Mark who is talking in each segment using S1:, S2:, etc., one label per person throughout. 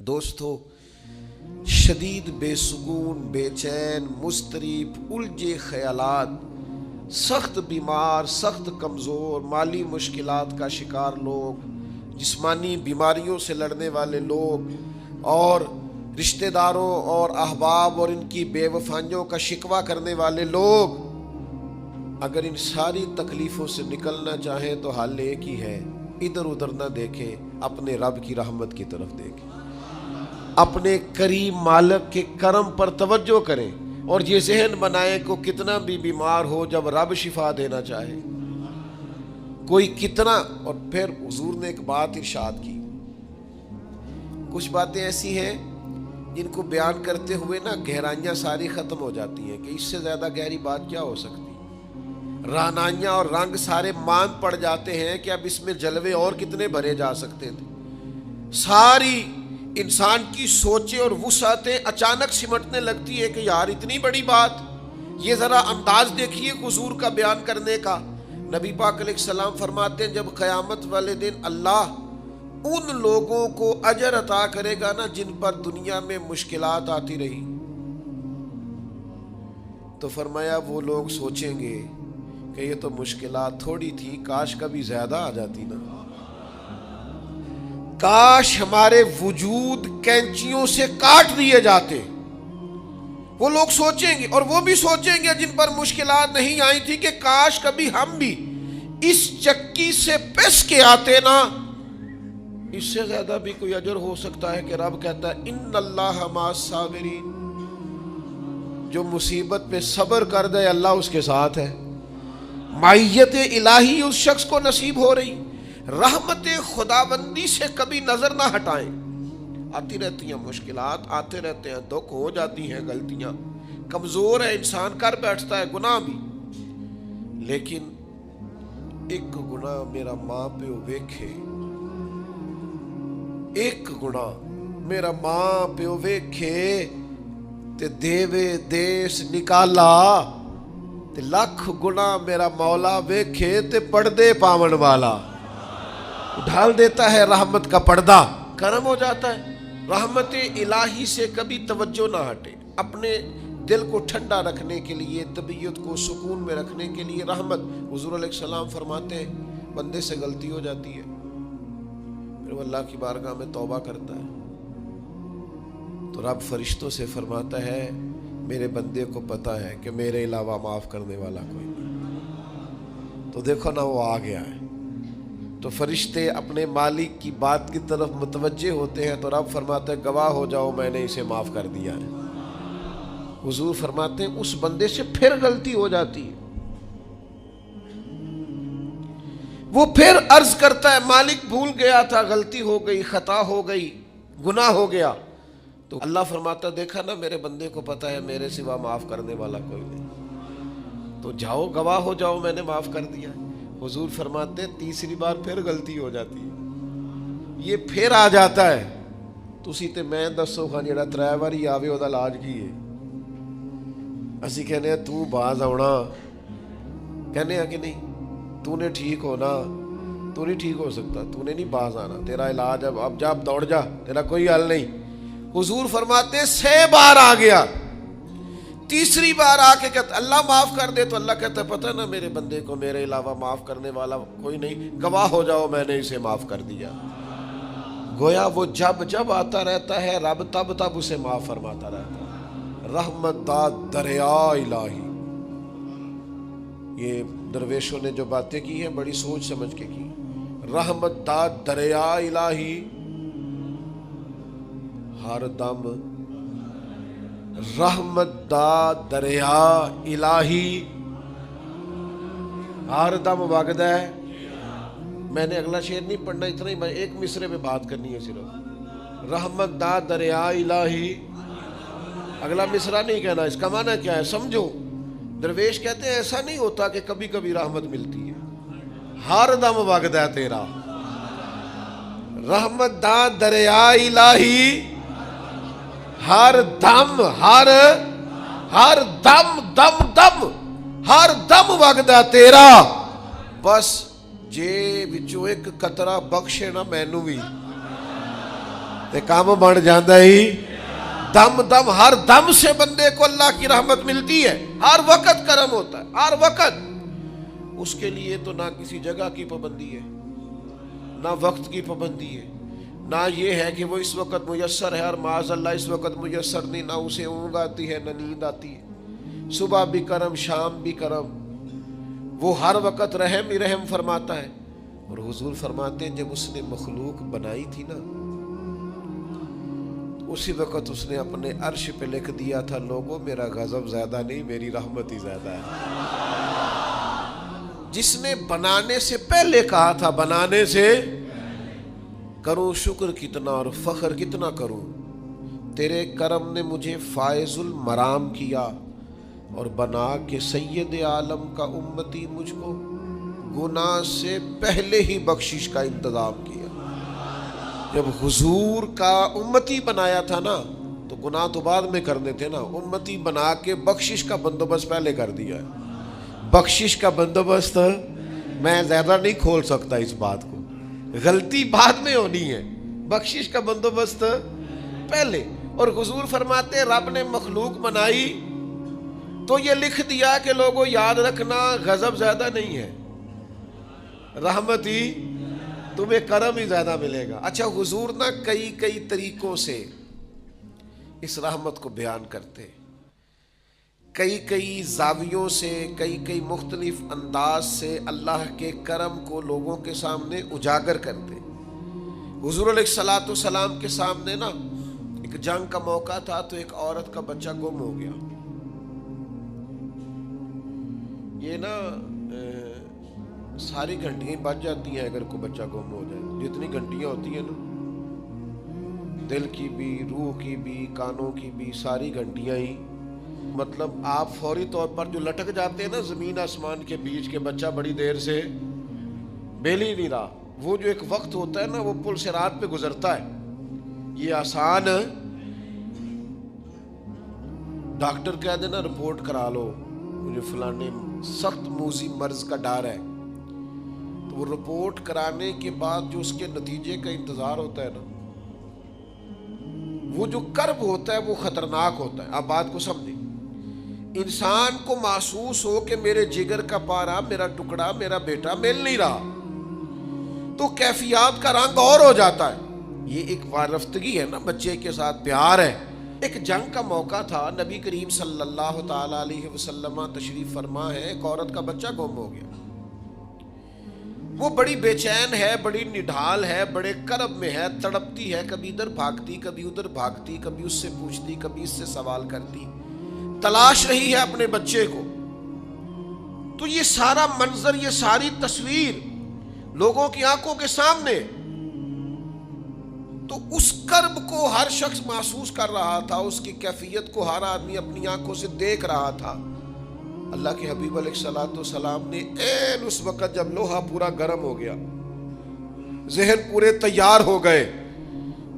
S1: دوستو، شدید بے سکون، بے چین، مضطرب، الجھے خیالات، سخت بیمار، سخت کمزور، مالی مشکلات کا شکار لوگ، جسمانی بیماریوں سے لڑنے والے لوگ، اور رشتہ داروں اور احباب اور ان کی بے وفائیوں کا شکوہ کرنے والے لوگ، اگر ان ساری تکلیفوں سے نکلنا چاہیں تو حل ایک ہی ہے، ادھر ادھر نہ دیکھیں، اپنے رب کی رحمت کی طرف دیکھیں، اپنے کریم مالک کے کرم پر توجہ کریں، اور یہ ذہن بنائیں کہ کتنا بھی بیمار ہو، جب رب شفا دینا چاہے کوئی کتنا. اور پھر حضور نے ایک بات ارشاد کی، کچھ باتیں ایسی ہیں جن کو بیان کرتے ہوئے نا گہرائیاں ساری ختم ہو جاتی ہیں کہ اس سے زیادہ گہری بات کیا ہو سکتی. رعنائیاں اور رنگ سارے مان پڑ جاتے ہیں کہ اب اس میں جلوے اور کتنے بھرے جا سکتے تھے. ساری انسان کی سوچیں اور وسعتیں اچانک سمٹنے لگتی ہے کہ یار اتنی بڑی بات. یہ ذرا انداز دیکھیے حضور کا بیان کرنے کا. نبی پاک علیہ السلام فرماتے ہیں جب قیامت والے دن اللہ ان لوگوں کو اجر عطا کرے گا نا جن پر دنیا میں مشکلات آتی رہی، تو فرمایا وہ لوگ سوچیں گے کہ یہ تو مشکلات تھوڑی تھی، کاش کبھی زیادہ آ جاتی نا، کاش ہمارے وجود کینچیوں سے کاٹ دیے جاتے. وہ لوگ سوچیں گے، اور وہ بھی سوچیں گے جن پر مشکلات نہیں آئی تھی کہ کاش کبھی ہم بھی اس چکی سے پس کے آتے نا. اس سے زیادہ بھی کوئی اجر ہو سکتا ہے کہ رب کہتا ہے ان اللہ مع الصابرین، جو مصیبت پہ صبر کر دے اللہ اس کے ساتھ ہے. معیت الہی اس شخص کو نصیب ہو رہی. رحمت خداوندی سے کبھی نظر نہ ہٹائیں. آتی رہتی ہیں مشکلات، آتے رہتے ہیں دکھ، ہو جاتی ہیں غلطیاں، کمزور ہے انسان، کر بیٹھتا ہے گناہ بھی، لیکن ایک گناہ میرا ماں پیو ویکھے، ایک گناہ میرا ماں پیو ویکھے تے دیوے دیس نکالا، تے لکھ گناہ میرا مولا ویکھے تے پردے پاون والا. ڈھال دیتا ہے رحمت کا پردہ، کرم ہو جاتا ہے. رحمت الہی سے کبھی توجہ نہ ہٹے. اپنے دل کو ٹھنڈا رکھنے کے لیے، طبیعت کو سکون میں رکھنے کے لیے رحمت. حضور علیہ السلام فرماتے ہیں بندے سے غلطی ہو جاتی ہے، پھر وہ اللہ کی بارگاہ میں توبہ کرتا ہے تو رب فرشتوں سے فرماتا ہے میرے بندے کو پتا ہے کہ میرے علاوہ معاف کرنے والا کوئی نہیں. تو دیکھو نا وہ آ گیا ہے. تو فرشتے اپنے مالک کی بات کی طرف متوجہ ہوتے ہیں تو رب فرماتا ہے گواہ ہو جاؤ میں نے اسے معاف کر دیا ہے. حضور فرماتے ہیں اس بندے سے پھر غلطی ہو جاتی ہے، وہ پھر عرض کرتا ہے مالک بھول گیا تھا، غلطی ہو گئی، خطا ہو گئی، گناہ ہو گیا. تو اللہ فرماتا دیکھا نا میرے بندے کو پتا ہے میرے سوا معاف کرنے والا کوئی نہیں، تو جاؤ گواہ ہو جاؤ میں نے معاف کر دیا. حضور فرماتے تیسری بار پھر غلطی ہو جاتی ہے، یہ پھر آ جاتا ہے. تسی تے میں دسو خان جڑا 3 واری آوے او دا علاج کی ہے. اسی کہنے ہیں تو باز آنا، کہنے ہیں کہ نہیں تو نے ٹھیک ہونا، تو نہیں ٹھیک ہو سکتا، تو نے نہیں باز آنا، تیرا علاج اب جا، اب دوڑ جا، تیرا کوئی حل نہیں. حضور فرماتے 6 بار آ گیا، تیسری بار آ کے کہتا اللہ معاف کر دے، تو اللہ کہتا پتہ نا میرے بندے کو میرے علاوہ معاف کرنے والا کوئی نہیں، گواہ ہو جاؤ میں نے اسے معاف کر دیا. گویا وہ جب جب آتا رہتا ہے رب تب تب اسے معاف فرماتا رہتا ہے. رحمت دا دریا الہی. یہ درویشوں نے جو باتیں کی ہیں بڑی سوچ سمجھ کے کی. رحمت دا دریا الہی ہر دم، رحمت دا دریا الہی ہر دم وگدا ہے. میں نے اگلا شعر نہیں پڑھنا، اتنا ہی میں ایک مصرے پہ بات کرنی ہے صرف. رحمت دا دریا الہی، اگلا مصرع نہیں کہنا. اس کا معنی کیا ہے سمجھو. درویش کہتے ہیں ایسا نہیں ہوتا کہ کبھی کبھی رحمت ملتی ہے، ہر دم وگدا ہے تیرا. رحمت دا دریا الہی ہر دم، ہر دم دم دم ہر دم وگدا تیرا. بس جے وچوں ایک قطرہ بخشے نا مینوں بھی، تے کام بن جاندہ ہی دم دم، ہر دم سے بندے کو اللہ کی رحمت ملتی ہے، ہر وقت کرم ہوتا ہے، ہر وقت۔ اس کے لیے تو نہ کسی جگہ کی پابندی ہے، نہ وقت کی پابندی ہے، نہ یہ ہے کہ وہ اس وقت میسر ہے اور معاذ اللہ اس وقت میسر نہیں، نہ اسے اونگ آتی ہے نہ نیند آتی ہے۔ صبح بھی کرم، شام بھی کرم، وہ ہر وقت رحم ہی رحم فرماتا ہے۔ اور حضور فرماتے ہیں جب اس نے مخلوق بنائی تھی نا، اسی وقت اس نے اپنے عرش پہ لکھ دیا تھا، لوگوں میرا غضب زیادہ نہیں، میری رحمت ہی زیادہ ہے۔ جس نے بنانے سے پہلے کہا تھا، بنانے سے کروں شکر کتنا اور فخر کتنا کروں، تیرے کرم نے مجھے فائز المرام کیا اور بنا کے سید عالم کا امتی مجھ کو گناہ سے پہلے ہی بخشش کا انتظام کیا۔ جب حضور کا امتی بنایا تھا نا تو گناہ تو بعد میں کرنے تھے نا، امتی بنا کے بخشش کا بندوبست پہلے کر دیا ہے۔ بخشش کا بندوبست میں زیادہ نہیں کھول سکتا اس بات کو، غلطی بعد میں ہونی ہے، بخشش کا بندوبست پہلے۔ اور حضور فرماتے ہیں رب نے مخلوق بنائی تو یہ لکھ دیا کہ لوگوں یاد رکھنا غضب زیادہ نہیں ہے، رحمت ہی، تمہیں کرم ہی زیادہ ملے گا۔ اچھا حضور نا کئی طریقوں سے اس رحمت کو بیان کرتے، کئی زاویوں سے، کئی مختلف انداز سے اللہ کے کرم کو لوگوں کے سامنے اجاگر کرتے۔ حضور علیہ الصلوۃ والسلام کے سامنے نا ایک جنگ کا موقع تھا تو ایک عورت کا بچہ گم ہو گیا۔ یہ نا ساری گھنٹیاں بج جاتی ہیں اگر کوئی بچہ گم ہو جائے، جتنی گھنٹیاں ہوتی ہیں نا، دل کی بھی، روح کی بھی، کانوں کی بھی، ساری گھنٹیاں ہی، مطلب آپ فوری طور پر جو لٹک جاتے ہیں نا زمین آسمان کے بیچ کے، بچہ بڑی دیر سے بیل ہی نہیں رہا، وہ جو ایک وقت ہوتا ہے نا وہ پل صراط پہ گزرتا ہے، یہ آسان۔ ڈاکٹر کہہ دینا رپورٹ کرا لو مجھے فلانے سخت موذی مرض کا ڈر ہے، تو وہ رپورٹ کرانے کے بعد جو اس کے نتیجے کا انتظار ہوتا ہے نا، وہ جو کرب ہوتا ہے وہ خطرناک ہوتا ہے۔ آپ بات کو سمجھیں، انسان کو محسوس ہو کہ میرے جگر کا پارا، میرا ٹکڑا، میرا بیٹا مل نہیں رہا، تو کیفیات کا رنگ اور ہو جاتا ہے۔ یہ ایک وارفتگی ہے نا، بچے کے ساتھ پیار ہے۔ ایک جنگ کا موقع تھا، نبی کریم صلی اللہ تعالی علیہ وسلم تشریف فرما ہے، ایک عورت کا بچہ گم ہو گیا، وہ بڑی بے چین ہے، بڑی نڈھال ہے، بڑے کرب میں ہے، تڑپتی ہے، کبھی ادھر بھاگتی کبھی ادھر بھاگتی، کبھی اس سے پوچھتی کبھی اس سے سوال کرتی، تلاش رہی ہے اپنے بچے کو۔ تو یہ سارا منظر، یہ ساری تصویر لوگوں کی آنکھوں کے سامنے، تو اس کرب کو ہر شخص محسوس کر رہا تھا، اس کی کیفیت کو ہر آدمی اپنی آنکھوں سے دیکھ رہا تھا۔ اللہ کے حبیب علیہ الصلوۃ والسلام نے عین اس وقت جب لوہا پورا گرم ہو گیا، ذہن پورے تیار ہو گئے،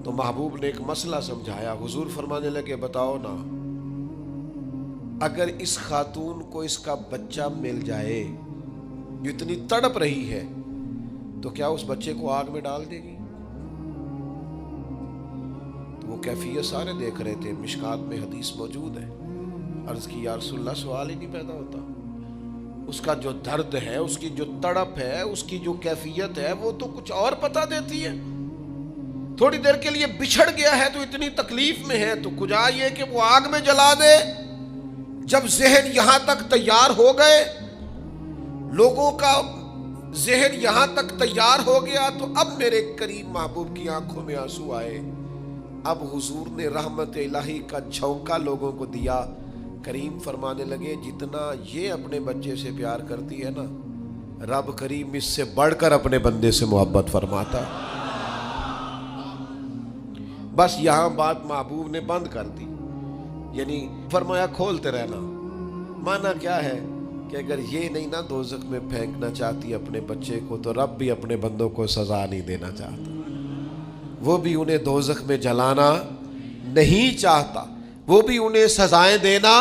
S1: تو محبوب نے ایک مسئلہ سمجھایا۔ حضور فرمانے لگے بتاؤ نا، اگر اس خاتون کو اس کا بچہ مل جائے جو اتنی تڑپ رہی ہے، تو کیا اس بچے کو آگ میں ڈال دے گی؟ تو وہ کیفیت سارے دیکھ رہے تھے، مشکات میں حدیث موجود ہے۔ عرض کی یا رسول اللہ، سوال ہی نہیں پیدا ہوتا، اس کا جو درد ہے، اس کی جو تڑپ ہے، اس کی جو کیفیت ہے، وہ تو کچھ اور پتہ دیتی ہے۔ تھوڑی دیر کے لیے بچھڑ گیا ہے تو اتنی تکلیف میں ہے، تو کجا یہ کہ وہ آگ میں جلا دے۔ جب ذہن یہاں تک تیار ہو گئے، لوگوں کا ذہن یہاں تک تیار ہو گیا، تو اب میرے کریم محبوب کی آنکھوں میں آنسو آئے۔ اب حضور نے رحمت الہی کا جھونکا لوگوں کو دیا۔ کریم فرمانے لگے جتنا یہ اپنے بچے سے پیار کرتی ہے نا، رب کریم اس سے بڑھ کر اپنے بندے سے محبت فرماتا ہے۔ بس یہاں بات محبوب نے بند کر دی، یعنی فرمایا کھولتے رہنا۔ معنی کیا ہے کہ اگر یہ نہیں نا دوزخ میں پھینکنا چاہتی اپنے بچے کو، تو رب بھی اپنے بندوں کو سزا نہیں دینا چاہتا، وہ بھی انہیں دوزخ میں جلانا نہیں چاہتا، وہ بھی انہیں سزائیں دینا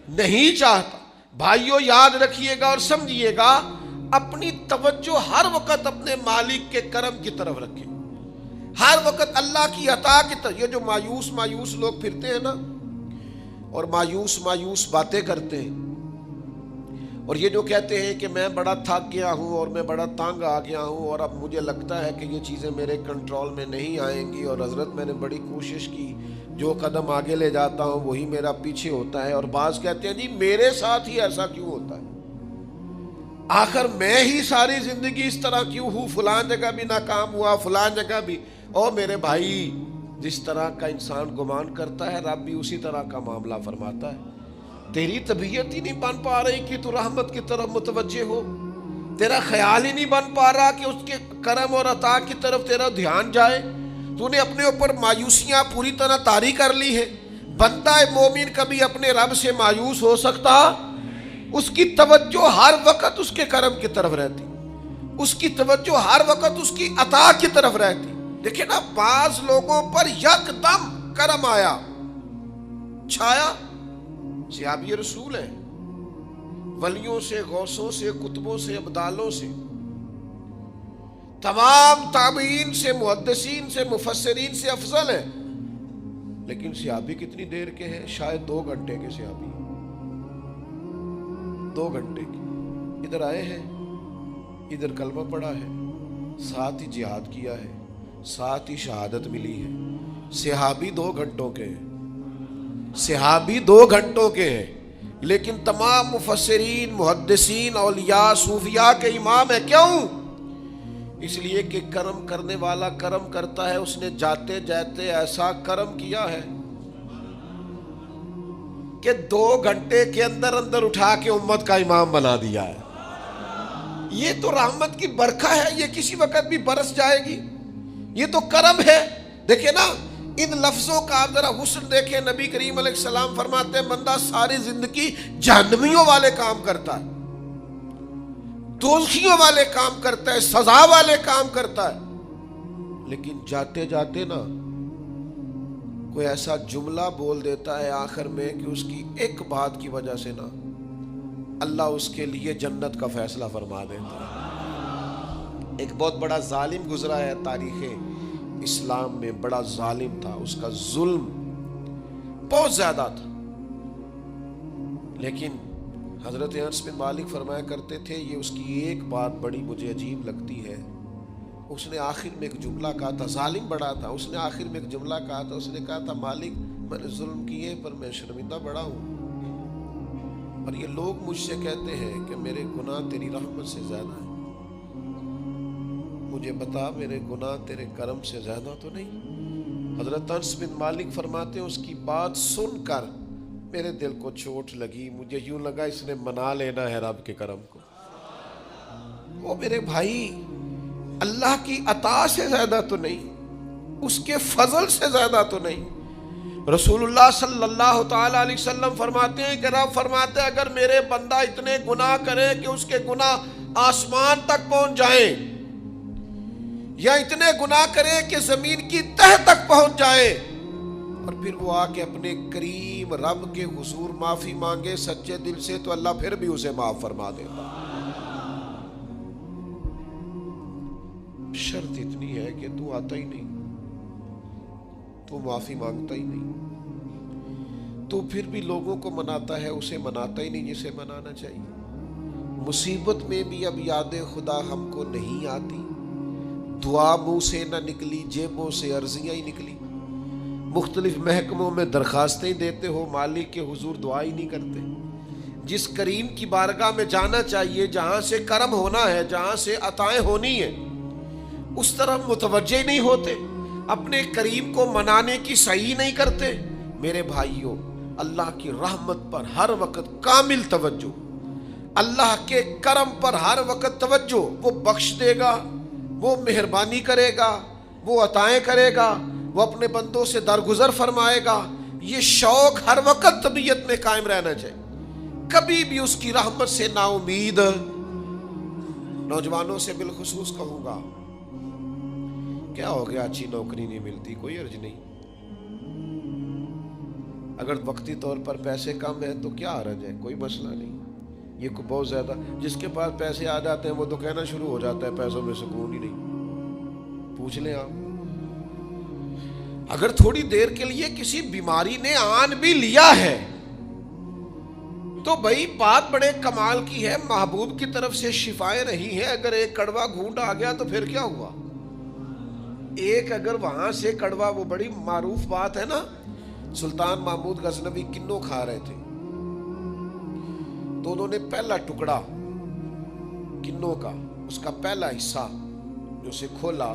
S1: نہیں چاہتا۔ بھائیو یاد رکھیے گا اور سمجھیے گا، اپنی توجہ ہر وقت اپنے مالک کے کرم کی طرف رکھیں۔ ہر وقت اللہ کی عطا کی طرف. یہ جو مایوس لوگ پھرتے ہیں نا اور مایوس باتیں کرتے ہیں، اور یہ جو کہتے ہیں کہ میں بڑا تھک گیا ہوں اور میں بڑا تنگ آ گیا ہوں اور اب مجھے لگتا ہے کہ یہ چیزیں میرے کنٹرول میں نہیں آئیں گی، اور حضرت میں نے بڑی کوشش کی، جو قدم آگے لے جاتا ہوں وہی میرا پیچھے ہوتا ہے. اور بعض کہتے ہیں جی میرے ساتھ ہی ایسا کیوں ہوتا ہے، آخر میں ہی ساری زندگی اس طرح کیوں ہوں، فلان جگہ بھی ناکام ہوا، فلان جگہ بھی. اور میرے بھائی، جس طرح کا انسان گمان کرتا ہے رب بھی اسی طرح کا معاملہ فرماتا ہے. تیری طبیعت ہی نہیں بن پا رہی کہ تو رحمت کی طرف متوجہ ہو، تیرا خیال ہی نہیں بن پا رہا کہ اس کے کرم اور عطا کی طرف تیرا دھیان جائے. تو نے اپنے اوپر مایوسیاں پوری طرح طاری کر لی ہے. بندہ مومن کبھی اپنے رب سے مایوس ہو سکتا؟ اس کی توجہ ہر وقت اس کے کرم کی طرف رہتی، اس کی توجہ ہر وقت اس کی عطا کی طرف رہتی. دیکھیں نا، بعض لوگوں پر یکدم کرم آیا، چھایا. صحابی رسول ہیں، ولیوں سے، غوثوں سے، کتبوں سے، ابدالوں سے، تمام تابعین سے، محدثین سے، مفسرین سے افضل ہیں. لیکن صحابی کتنی دیر کے ہیں؟ شاید 2 گھنٹے کے صحابی، 2 گھنٹے کے. ادھر آئے ہیں، ادھر کلمہ پڑھا ہے، ساتھ ہی جہاد کیا ہے، ساتھ ہی شہادت ملی ہے. صحابی 2 گھنٹوں کے ہیں، صحابی 2 گھنٹوں کے ہیں. لیکن تمام مفسرین، محدثین، اولیاء، صوفیاء کے امام ہیں. کیوں؟ اس لیے کہ کرم کرنے والا کرم کرتا ہے. اس نے جاتے جاتے ایسا کرم کیا ہے کہ 2 گھنٹے کے اندر اٹھا کے امت کا امام بنا دیا ہے. یہ تو رحمت کی برکھا ہے، یہ کسی وقت بھی برس جائے گی. یہ تو کرم ہے. دیکھیں نا، ان لفظوں کا آپ ذرا حسن دیکھیں. نبی کریم علیہ السلام فرماتے ہیں بندہ ساری زندگی جہنمیوں والے کام کرتا ہے، دوزخیوں والے کام کرتا ہے، سزا والے کام کرتا ہے، لیکن جاتے جاتے نا کوئی ایسا جملہ بول دیتا ہے آخر میں کہ اس کی ایک بات کی وجہ سے نا اللہ اس کے لیے جنت کا فیصلہ فرما دیتا ہے. ایک بہت بڑا ظالم گزرا ہے تاریخ اسلام میں، بڑا ظالم تھا، اس کا ظلم بہت زیادہ تھا. لیکن حضرت انس بن مالک فرمایا کرتے تھے، یہ اس کی ایک بات بڑی مجھے عجیب لگتی ہے. اس نے آخر میں ایک جملہ کہا تھا، ظالم بڑا تھا، اس نے آخر میں ایک جملہ کہا تھا. اس نے کہا تھا مالک میں نے ظلم کیے پر میں شرمندہ بڑا ہوں، اور یہ لوگ مجھ سے کہتے ہیں کہ میرے گناہ تیری رحمت سے زیادہ ہیں. مجھے بتا میرے گناہ تیرے کرم سے زیادہ تو نہیں؟ حضرت انس بن مالک فرماتے ہیں اس کی بات سن کر میرے دل کو چوٹ لگی. مجھے یوں لگا اس نے منا لینا ہے رب کے کرم کو. وہ میرے بھائی، اللہ کی عطا سے زیادہ تو نہیں، اس کے فضل سے زیادہ تو نہیں. رسول اللہ صلی اللہ تعالی علیہ وسلم فرماتے ہیں کہ رب فرماتے ہیں اگر میرے بندہ اتنے گناہ کرے کہ اس کے گناہ آسمان تک پہنچ جائیں، یا اتنے گناہ کرے کہ زمین کی تہ تک پہنچ جائے، اور پھر وہ آ کے اپنے کریم رب کے حضور معافی مانگے سچے دل سے، تو اللہ پھر بھی اسے معاف فرما دیتا. شرط اتنی ہے کہ تو آتا ہی نہیں، تو معافی مانگتا ہی نہیں، تو پھر بھی لوگوں کو مناتا ہے، اسے مناتا ہی نہیں جسے منانا چاہیے. مصیبت میں بھی اب یاد خدا ہم کو نہیں آتی، دعا منہ سے نہ نکلی، جیبوں سے عرضیاں ہی نکلی. مختلف محکموں میں درخواستیں دیتے ہو، مالک کے حضور دعا ہی نہیں کرتے. جس کریم کی بارگاہ میں جانا چاہیے، جہاں سے کرم ہونا ہے، جہاں سے عطائیں ہونی ہے، اس طرف متوجہ نہیں ہوتے، اپنے کریم کو منانے کی صحیح نہیں کرتے. میرے بھائیوں، اللہ کی رحمت پر ہر وقت کامل توجہ، اللہ کے کرم پر ہر وقت توجہ. وہ بخش دے گا، وہ مہربانی کرے گا، وہ عطائیں کرے گا، وہ اپنے بندوں سے درگزر فرمائے گا. یہ شوق ہر وقت طبیعت میں قائم رہنا چاہیے. کبھی بھی اس کی رحمت سے نا امید. نوجوانوں سے بالخصوص کہوں گا، کیا ہو گیا اچھی نوکری نہیں ملتی، کوئی عرض نہیں. اگر وقتی طور پر پیسے کم ہیں تو کیا حرج ہے، کوئی مسئلہ نہیں. یہ کو بہت زیادہ جس کے پاس پیسے آ جاتے ہیں وہ تو کہنا شروع ہو جاتا ہے پیسوں میں سکون ہی نہیں. پوچھ لیں آپ، اگر تھوڑی دیر کے لیے کسی بیماری نے آن بھی لیا ہے تو بھائی بات بڑے کمال کی ہے، محبوب کی طرف سے شفائیں نہیں ہیں۔ اگر ایک کڑوا گھونٹ آ گیا تو پھر کیا ہوا؟ ایک اگر وہاں سے کڑوا، وہ بڑی معروف بات ہے نا، سلطان محمود غزنوی کنو کھا رہے تھے تو انہوں نے پہلا ٹکڑا کنو کا، اس کا پہلا حصہ جو اسے کھولا،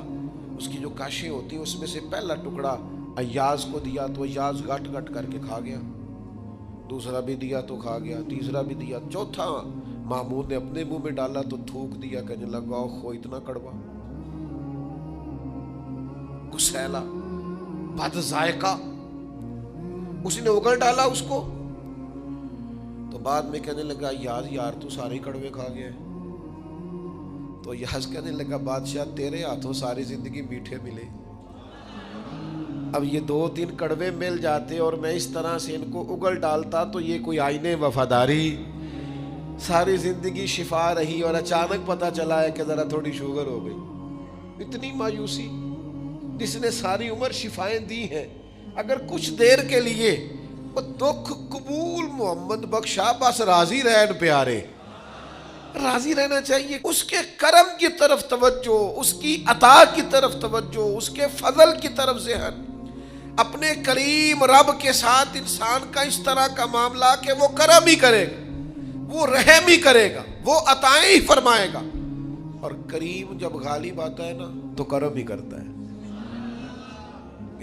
S1: اس کی جو کاشیں ہوتی ہیں اس میں سے پہلا ٹکڑا ایاز کو دیا تو ایاز گٹ گٹ کر کے کھا گیا، دوسرا بھی دیا تو کھا گیا، تیسرا بھی دیا، چوتھا محمود نے اپنے منہ میں ڈالا تو تھوک دیا، کہنے لگا خو اتنا کڑوا، کسیلا، بد ذائقہ، اس نے اگل ڈالا اس کو، تو بعد میں کہنے لگا یار تو سارے کڑوے کھا گئے، تو یاز کہنے لگا بادشاہ تیرے ہاتھوں ساری زندگی میٹھے ملے، اب یہ 2-3 کڑوے مل جاتے اور میں اس طرح سے ان کو اگل ڈالتا تو یہ کوئی آئینے وفاداری، ساری زندگی شفا رہی اور اچانک پتہ چلا ہے کہ ذرا تھوڑی شوگر ہو گئی۔ اتنی مایوسی جس نے ساری عمر شفائیں دی ہیں، اگر کچھ دیر کے لیے وہ دکھ قبول محمد بخشا، بس راضی رہن پیارے، راضی رہنا چاہیے، اس کے کرم کی طرف توجہ، اس کی عطا کی طرف توجہ، اس کے فضل کی طرف ذہن، اپنے کریم رب کے ساتھ انسان کا اس طرح کا معاملہ کہ وہ کرم ہی کرے گا، وہ رحم ہی کرے گا، وہ عطائیں ہی فرمائے گا، اور کریم جب غالب آتا ہے نا تو کرم ہی کرتا ہے۔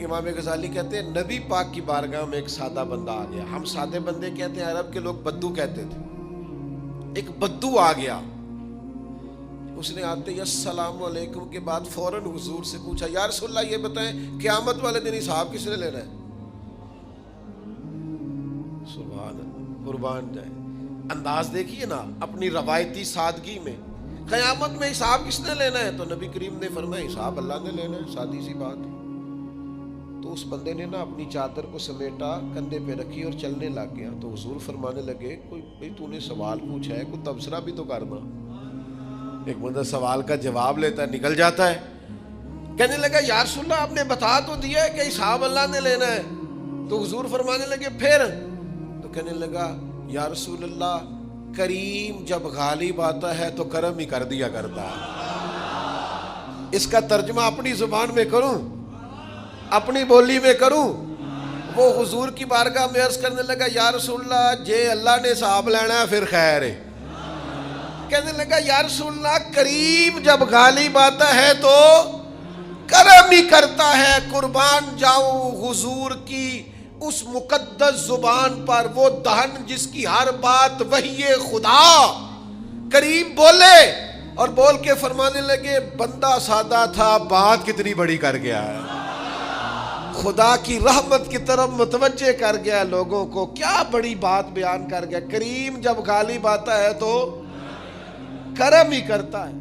S1: امام غزالی کہتے ہیں نبی پاک کی بارگاہ میں ایک سادہ بندہ آ گیا، ہم سادے بندے کہتے ہیں، عرب کے لوگ بدو کہتے تھے، ایک بدو آ گیا، اس نے آتے ہی السلام علیکم کے بعد فوراً حضور سے پوچھا یا رسول اللہ یہ بتائیں قیامت والے دن حساب کس نے لینا ہے؟ سبحان اللہ، قربان جائے، انداز دیکھیے نا اپنی روایتی سادگی میں، قیامت میں حساب کس نے لینا ہے؟ تو نبی کریم نے فرمایا حساب اللہ نے لینا ہے، سادی سی بات ہے۔ تو اس بندے نے نا اپنی چادر کو سمیٹا، کندھے پہ رکھی اور چلنے لگ گیا، تو حضور فرمانے لگے کوئی بھئی تو نے سوال پوچھا ہے، کوئی تبصرہ بھی تو کرنا۔ ایک بندہ سوال کا جواب لیتا ہے نکل جاتا ہے، کہنے لگا یا رسول اللہ آپ نے بتا تو دیا ہے کہ حساب اللہ نے لینا ہے، تو حضور فرمانے لگے پھر؟ تو کہنے لگا یا رسول اللہ کریم جب غالب آتا ہے تو کرم ہی کر دیا کرتا ہے۔ اس کا ترجمہ اپنی زبان میں کروں، اپنی بولی میں کروں، وہ حضور کی بارگاہ میں عرض کرنے لگا یا رسول اللہ جے اللہ نے حساب لینا ہے پھر خیر ہے، کہنے لگا یا رسول اللہ کریم جب غالب آتا ہے تو کرم ہی کرتا ہے، قربان جاؤں حضور کی اس مقدس زبان پر، وہ دہن جس کی ہر بات وحی خدا، کریم بولے اور بول کے فرمانے لگے بندہ سادہ تھا بات کتنی بڑی کر گیا ہے، خدا کی رحمت کی طرف متوجہ کر گیا لوگوں کو، کیا بڑی بات بیان کر گیا۔ کریم جب غالب آتا ہے تو کرم ہی کرتا ہے۔